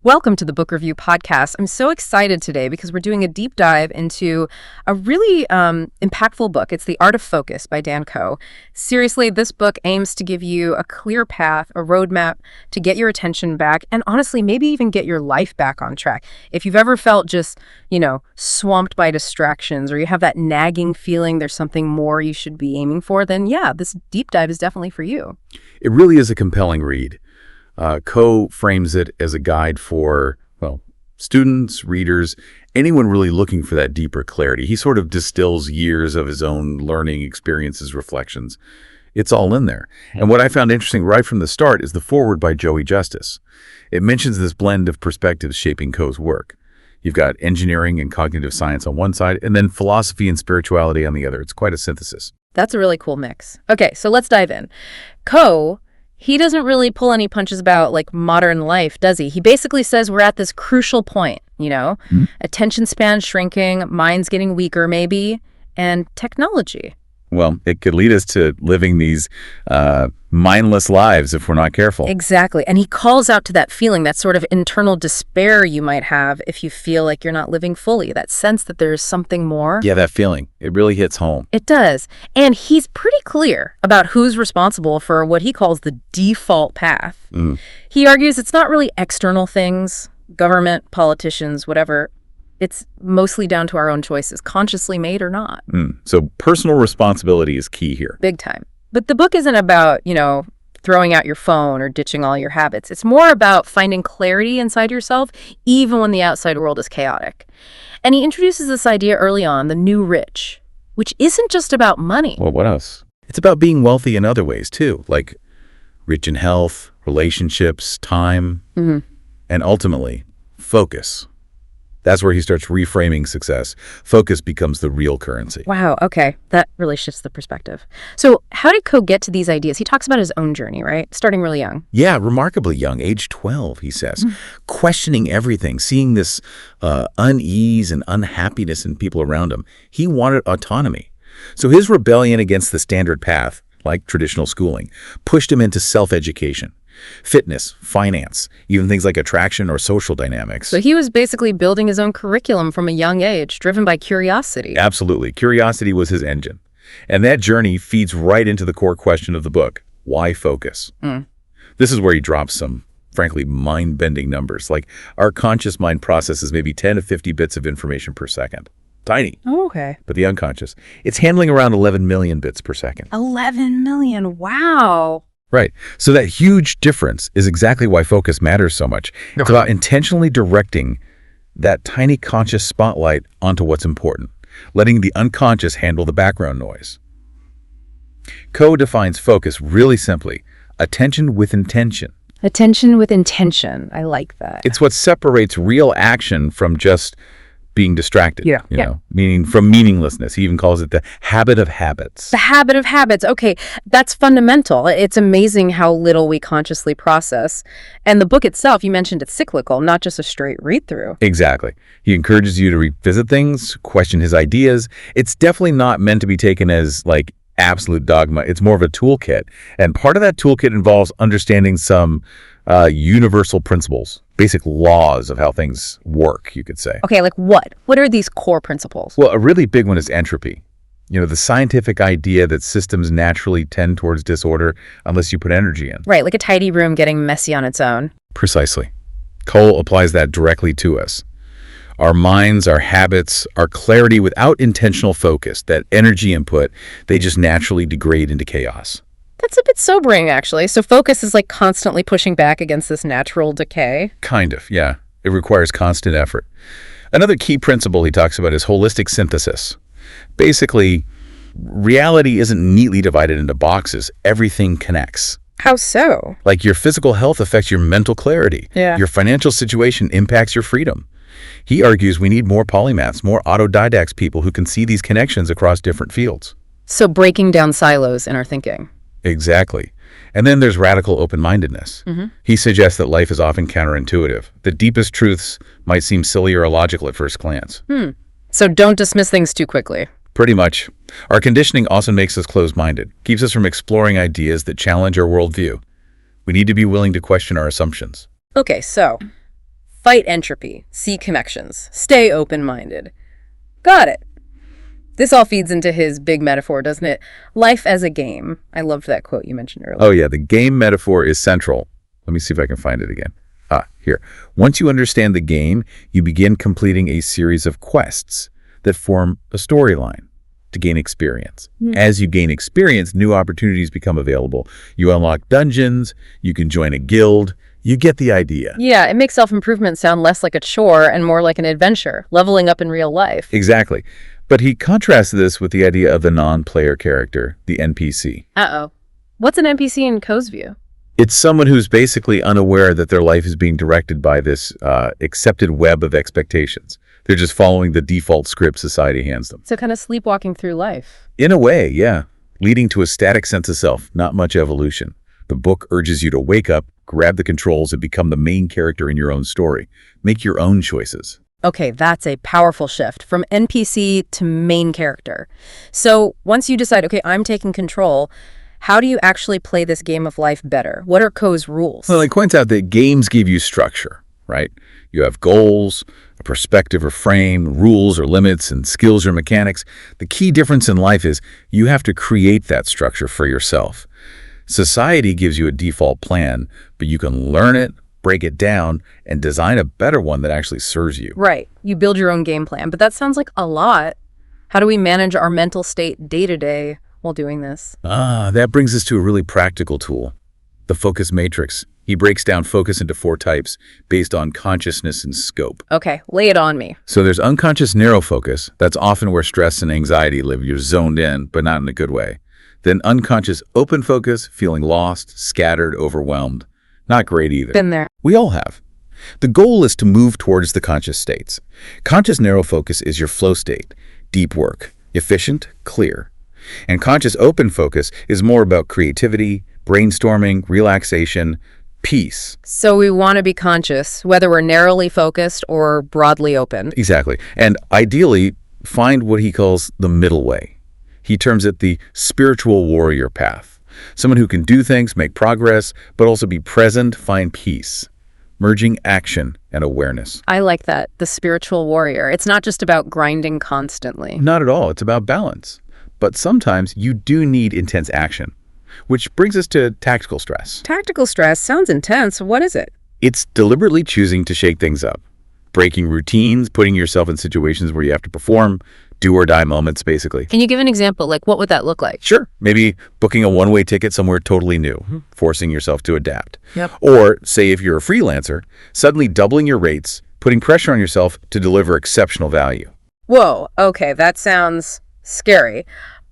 Welcome to the Book Review Podcast. I'm so excited today because we're doing a deep dive into a really impactful book. It's The Art of Focus by Dan Koh. Seriously, this book aims to give you a clear path, a roadmap to get your attention back, and honestly, maybe even get your life back on track. If you've ever felt just, swamped by distractions, or you have that nagging feeling there's something more you should be aiming for, then yeah, this deep dive is definitely for you. It really is a compelling read. Koh frames it as a guide for, students, readers, anyone really looking for that deeper clarity. He sort of distills years of his own learning experiences, reflections. It's all in there. And what I found interesting right from the start is the foreword by Joey Justice. It mentions this blend of perspectives shaping Koh's work. You've got engineering and cognitive science on one side, and then philosophy and spirituality on the other. It's quite a synthesis. That's a really cool mix. Okay, so let's dive in. Koh, he doesn't really pull any punches about modern life, does he? He basically says we're at this crucial point, attention span shrinking, minds getting weaker maybe, and technology. Well, it could lead us to living these mindless lives if we're not careful. Exactly. And he calls out to that feeling, that sort of internal despair you might have if you feel like you're not living fully, that sense that there's something more. Yeah, that feeling. It really hits home. It does. And he's pretty clear about who's responsible for what he calls the default path. He argues it's not really external things, government, politicians, whatever. It's mostly down to our own choices, consciously made or not. So personal responsibility is key here. Big time. But the book isn't about, throwing out your phone or ditching all your habits. It's more about finding clarity inside yourself, even when the outside world is chaotic. And he introduces this idea early on, the new rich, which isn't just about money. Well, what else? It's about being wealthy in other ways, too, like rich in health, relationships, time, and ultimately, focus. That's where he starts reframing success. Focus becomes the real currency. Wow, okay. That really shifts the perspective. So how did Koh get to these ideas? He talks about his own journey, right? Starting really young. Yeah, remarkably young, age 12, he says. Questioning everything, seeing this unease and unhappiness in people around him. He wanted autonomy. So his rebellion against the standard path, like traditional schooling, pushed him into self-education. Fitness, finance, even things like attraction or social dynamics. So he was basically building his own curriculum from a young age, driven by curiosity. Absolutely. Curiosity was his engine. And that journey feeds right into the core question of the book. Why focus? This is where he drops some, frankly, mind-bending numbers. Like our conscious mind processes maybe 10 to 50 bits of information per second. Tiny. Oh, okay. But the unconscious, it's handling around 11 million bits per second. 11 million. Wow. Right. So that huge difference is exactly why focus matters so much. It's about intentionally directing that tiny conscious spotlight onto what's important, letting the unconscious handle the background noise. Koh defines focus really simply: attention with intention. Attention with intention. I like that. It's what separates real action from just being distracted, meaning from meaninglessness. He even calls it the habit of habits. The habit of habits. Okay, that's fundamental. It's amazing how little we consciously process. And the book itself, you mentioned it's cyclical, not just a straight read-through. Exactly. He encourages you to revisit things, question his ideas. It's definitely not meant to be taken as absolute dogma. It's more of a toolkit. And part of that toolkit involves understanding some universal principles, basic laws of how things work, you could say. Okay, like what? What are these core principles? Well, a really big one is entropy. The scientific idea that systems naturally tend towards disorder unless you put energy in. Right, like a tidy room getting messy on its own. Precisely. Koh applies that directly to us. Our minds, our habits, our clarity without intentional focus, that energy input, they just naturally degrade into chaos. That's a bit sobering, actually. So focus is constantly pushing back against this natural decay? Kind of, yeah. It requires constant effort. Another key principle he talks about is holistic synthesis. Basically, reality isn't neatly divided into boxes. Everything connects. How so? Like your physical health affects your mental clarity. Yeah. Your financial situation impacts your freedom. He argues we need more polymaths, more autodidacts, people who can see these connections across different fields. So breaking down silos in our thinking. Exactly. And then there's radical open-mindedness. He suggests that life is often counterintuitive. The deepest truths might seem silly or illogical at first glance. So don't dismiss things too quickly. Pretty much. Our conditioning also makes us closed-minded, keeps us from exploring ideas that challenge our worldview. We need to be willing to question our assumptions. Okay, so Fight entropy, seek connections, stay open-minded. Got it. This all feeds into his big metaphor, doesn't it? Life as a game. I loved that quote you mentioned earlier. Oh yeah, the game metaphor is central. Let me see if I can find it again. Here. Once you understand the game, you begin completing a series of quests that form a storyline to gain experience. As you gain experience, new opportunities become available. You unlock dungeons, you can join a guild. You get the idea. Yeah, it makes self-improvement sound less like a chore and more like an adventure, leveling up in real life. Exactly. But he contrasts this with the idea of the non-player character, the NPC. Uh-oh. What's an NPC in Coe's view? It's someone who's basically unaware that their life is being directed by this accepted web of expectations. They're just following the default script society hands them. So kind of sleepwalking through life. In a way, yeah. Leading to a static sense of self, not much evolution. The book urges you to wake up, grab the controls, and become the main character in your own story. Make your own choices. Okay, that's a powerful shift from NPC to main character. So once you decide, okay, I'm taking control, how do you actually play this game of life better? What are Coe's rules? Well, he points out that games give you structure, right? You have goals, a perspective or frame, rules or limits, and skills or mechanics. The key difference in life is you have to create that structure for yourself. Society gives you a default plan, but you can learn it, break it down, and design a better one that actually serves you. Right. You build your own game plan, but that sounds like a lot. How do we manage our mental state day to day while doing this? That brings us to a really practical tool, the focus matrix. He breaks down focus into 4 types based on consciousness and scope. Okay, lay it on me. So there's unconscious narrow focus. That's often where stress and anxiety live. You're zoned in, but not in a good way. Then unconscious open focus, feeling lost, scattered, overwhelmed. Not great either. Been there. We all have. The goal is to move towards the conscious states. Conscious narrow focus is your flow state, deep work, efficient, clear. And conscious open focus is more about creativity, brainstorming, relaxation, peace. So we want to be conscious, whether we're narrowly focused or broadly open. Exactly. And ideally, find what he calls the middle way. He terms it the spiritual warrior path. Someone who can do things, make progress, but also be present, find peace. Merging action and awareness. I like that, the spiritual warrior. It's not just about grinding constantly. Not at all. It's about balance. But sometimes you do need intense action, which brings us to tactical stress. Tactical stress sounds intense. What is it? It's deliberately choosing to shake things up, breaking routines, putting yourself in situations where you have to perform, do or die moments, basically. Can you give an example? Like, what would that look like? Sure. Maybe booking a one-way ticket somewhere totally new, forcing yourself to adapt. Yep. Or, say if you're a freelancer, suddenly doubling your rates, putting pressure on yourself to deliver exceptional value. Whoa, okay, that sounds scary.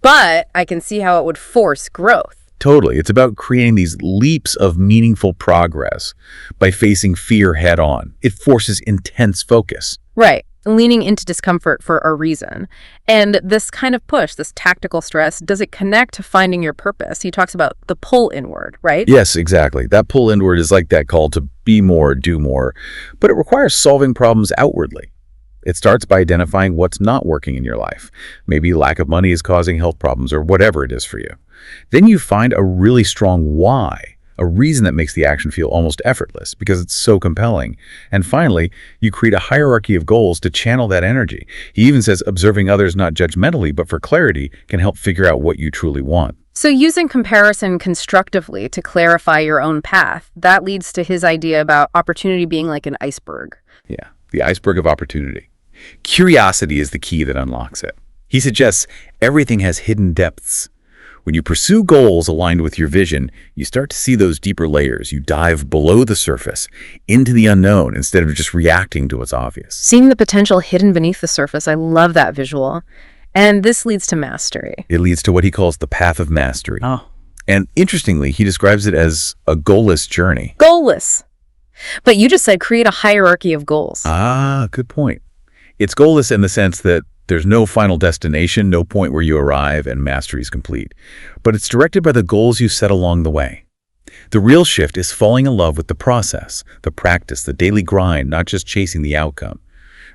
But I can see how it would force growth. Totally. It's about creating these leaps of meaningful progress by facing fear head on. It forces intense focus. Right. Leaning into discomfort for a reason. And this kind of push, this tactical stress, does it connect to finding your purpose? He talks about the pull inward, right? Yes, exactly. That pull inward is like that call to be more, do more, but it requires solving problems outwardly. It starts by identifying what's not working in your life. Maybe lack of money is causing health problems or whatever it is for you. Then you find a really strong why, a reason that makes the action feel almost effortless because it's so compelling. And finally, you create a hierarchy of goals to channel that energy. He even says observing others not judgmentally but for clarity can help figure out what you truly want. So using comparison constructively to clarify your own path, that leads to his idea about opportunity being like an iceberg. Yeah, the iceberg of opportunity. Curiosity is the key that unlocks it. He suggests everything has hidden depths. When you pursue goals aligned with your vision, you start to see those deeper layers. You dive below the surface, into the unknown, instead of just reacting to what's obvious. Seeing the potential hidden beneath the surface, I love that visual. And this leads to mastery. It leads to what he calls the path of mastery. Oh. And interestingly, he describes it as a goalless journey. Goalless. But you just said create a hierarchy of goals. Good point. It's goalless in the sense that there's no final destination, no point where you arrive and mastery is complete. But it's directed by the goals you set along the way. The real shift is falling in love with the process, the practice, the daily grind, not just chasing the outcome.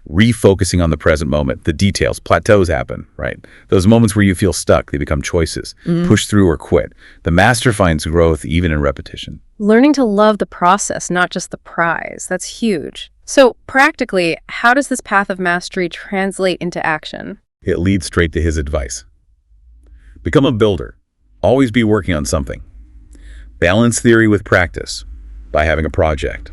refocusing on the present moment, the details. Plateaus happen, right? Those moments where you feel stuck, they become choices. Push through or quit. The master finds growth even in repetition. Learning to love the process, not just the prize. That's huge. So practically, how does this path of mastery translate into action? It leads straight to his advice. Become a builder. Always be working on something. Balance theory with practice by having a project.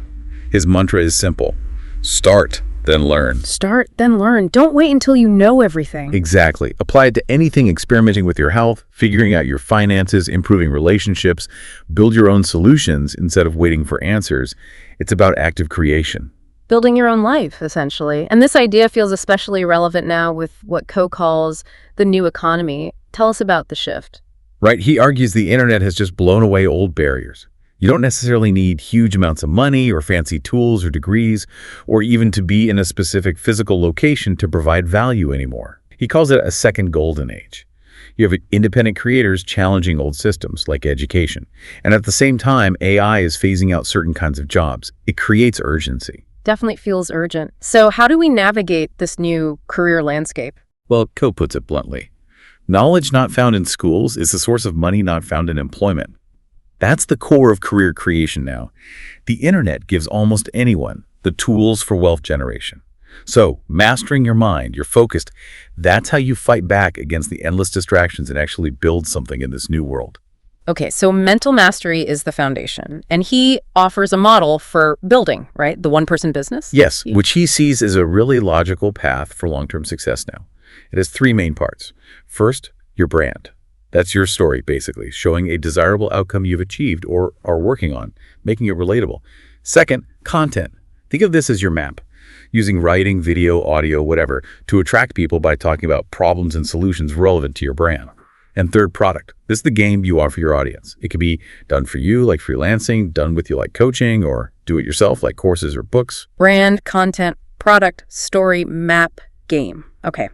His mantra is simple. Start, then learn. Start, then learn. Don't wait until you know everything. Exactly. Apply it to anything experimenting with your health, figuring out your finances, improving relationships. Build your own solutions instead of waiting for answers. It's about active creation. Building your own life, essentially. And this idea feels especially relevant now with what Coe calls the new economy. Tell us about the shift. Right? He argues the internet has just blown away old barriers. You don't necessarily need huge amounts of money or fancy tools or degrees, or even to be in a specific physical location to provide value anymore. He calls it a second golden age. You have independent creators challenging old systems like education. And at the same time, AI is phasing out certain kinds of jobs. It creates urgency. Definitely feels urgent. So how do we navigate this new career landscape? Well, Coe puts it bluntly. Knowledge not found in schools is the source of money not found in employment. That's the core of career creation now. The internet gives almost anyone the tools for wealth generation. So, mastering your mind, you're focused, that's how you fight back against the endless distractions and actually build something in this new world. Okay, so mental mastery is the foundation, and he offers a model for building, right? The one-person business? Yes, which he sees as a really logical path for long-term success now. It has three main parts. First, your brand. That's your story, basically, showing a desirable outcome you've achieved or are working on, making it relatable. Second, content. Think of this as your map, using writing, video, audio, whatever, to attract people by talking about problems and solutions relevant to your brand. And third, product. This is the game you offer your audience. It can be done for you, like freelancing, done with you, like coaching, or do it yourself, like courses or books. Brand, content, product, story, map, game. Okay.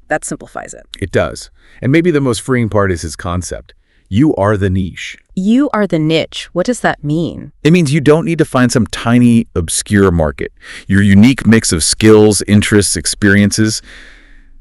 That simplifies it. It does. And maybe the most freeing part is his concept. You are the niche. You are the niche. What does that mean? It means you don't need to find some tiny, obscure market. Your unique mix of skills, interests, experiences,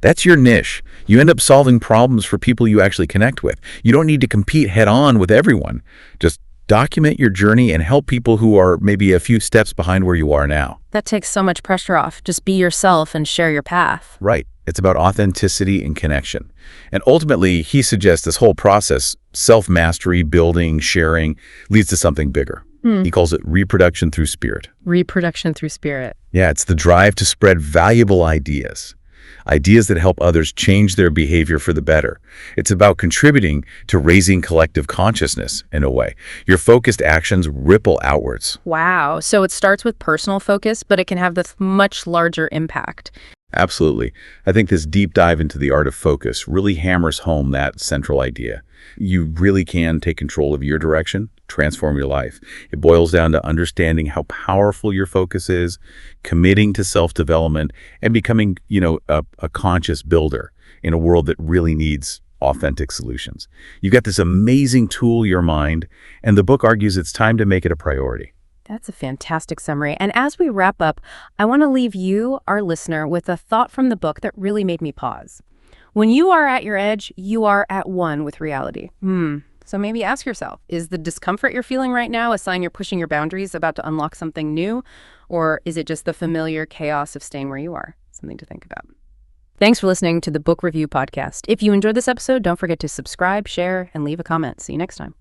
that's your niche. You end up solving problems for people you actually connect with. You don't need to compete head-on with everyone. Just document your journey and help people who are maybe a few steps behind where you are now. That takes so much pressure off. Just be yourself and share your path. Right. It's about authenticity and connection. And ultimately, he suggests this whole process, self-mastery, building, sharing, leads to something bigger. He calls it reproduction through spirit. Reproduction through spirit. Yeah, it's the drive to spread valuable ideas. Ideas that help others change their behavior for the better. It's about contributing to raising collective consciousness in a way. Your focused actions ripple outwards. Wow. So it starts with personal focus, but it can have this much larger impact. Absolutely. I think this deep dive into the art of focus really hammers home that central idea. You really can take control of your direction, transform your life. It boils down to understanding how powerful your focus is, committing to self-development, and becoming, a conscious builder in a world that really needs authentic solutions. You've got this amazing tool, your mind, and the book argues it's time to make it a priority. That's a fantastic summary. And as we wrap up, I want to leave you, our listener, with a thought from the book that really made me pause. When you are at your edge, you are at one with reality. So maybe ask yourself, is the discomfort you're feeling right now a sign you're pushing your boundaries, about to unlock something new? Or is it just the familiar chaos of staying where you are? Something to think about. Thanks for listening to the Book Review Podcast. If you enjoyed this episode, don't forget to subscribe, share, and leave a comment. See you next time.